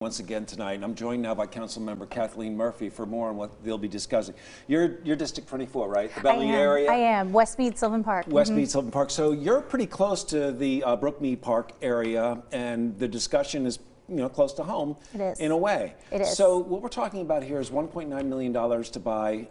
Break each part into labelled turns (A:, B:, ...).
A: Once again tonight, and I'm joined now by Councilmember Kathleen Murphy for more on what they'll be discussing. You're District 24, right? The Bellevue area?
B: I am. Westmead, Sylvan Park.
A: Westmead, Sylvan Park. So you're pretty close to the Brookmead Park area, and the discussion is close to home.
B: It is.
A: In a way.
B: It is.
A: So what we're talking about here is $1.9 million to buy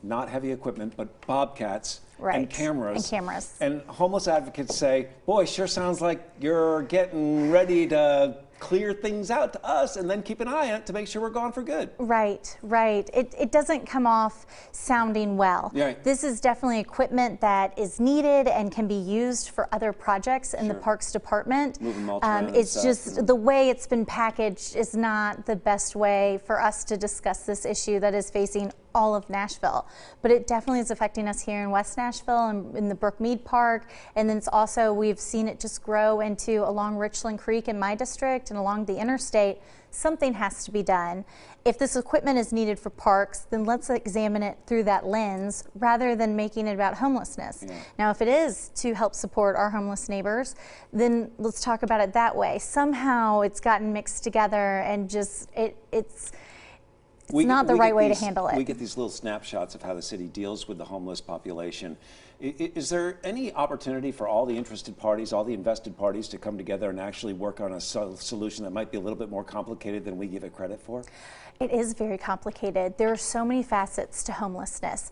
A: not heavy equipment, but bobcats.
B: Right.
A: And cameras.
B: And cameras.
A: And homeless advocates say, boy, sure sounds like you're getting ready to clear things out to us and then keep an eye on it to make sure we're gone for good.
B: Right, right. It doesn't come off sounding well.
A: Right.
B: This is definitely equipment that is needed and can be used for other projects in the Parks Department.
A: Moving mulch around
B: it's just the way it's been packaged is not the best way for us to discuss this issue that is facing all of Nashville, but it definitely is affecting us here in West Nashville and in the Brookmead Park, and then it's also, we've seen it just grow into along Richland Creek in my district and along the interstate. Something has to be done. If this equipment is needed for parks, then let's examine it through that lens rather than making it about homelessness. Yeah. Now, if it is to help support our homeless neighbors, then let's talk about it that way. Somehow it's gotten mixed together and just it's not the right way to handle it.
A: We get these little snapshots of how the city deals with the homeless population. Is there any opportunity for all the interested parties, all the invested parties to come together and actually work on a solution that might be a little bit more complicated than we give it credit for?
B: It is very complicated. There are so many facets to homelessness,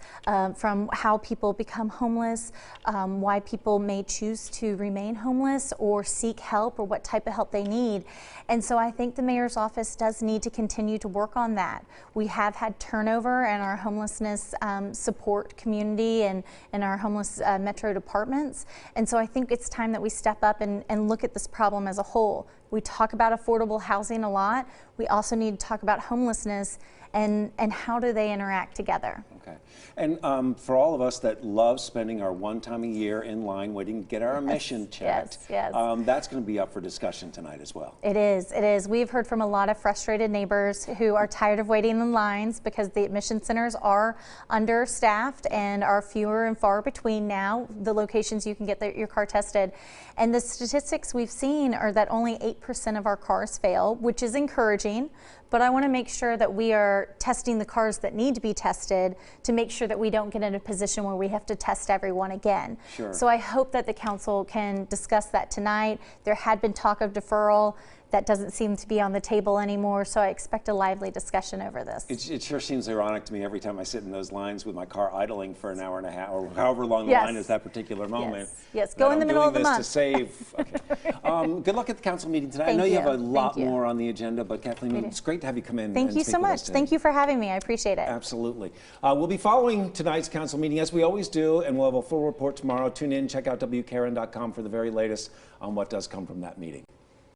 B: from how people become homeless, why people may choose to remain homeless or seek help or what type of help they need. And so I think the mayor's office does need to continue to work on that. We have had turnover in our homelessness support community and our homeless metro departments. And so I think it's time that we step up and look at this problem as a whole. We talk about affordable housing a lot. We also need to talk about homelessness and how do they interact together.
A: Okay. And for all of us that love spending our one time a year in line waiting to get our admission checked,
B: yes.
A: That's going to be up for discussion tonight as well.
B: It is. It is. We've heard from a lot of frustrated neighbors who are tired of waiting in lines because the admission centers are understaffed and are fewer and far between now, the locations you can get your car tested. And the statistics we've seen are that only 8% of our cars fail, which is encouraging, but I want to make sure that we are testing the cars that need to be tested to make sure that we don't get in a position where we have to test everyone again.
A: Sure.
B: So I hope that the council can discuss that tonight. There had been talk of deferral. That doesn't seem to be on the table anymore, so I expect a lively discussion over this.
A: It sure seems ironic to me every time I sit in those lines with my car idling for an hour and a half, or however long the line is that particular moment.
B: Yes, go in the middle of the month.
A: To save. Okay. Good luck at the council meeting tonight. I know you have a lot more on the agenda, but Kathleen, it's great to have you come in.
B: Thank you so much. Thank you for having me. I appreciate it.
A: Absolutely. We'll be following tonight's council meeting as we always do, and we'll have a full report tomorrow. Tune in, check out WKRN.com for the very latest on what does come from that meeting.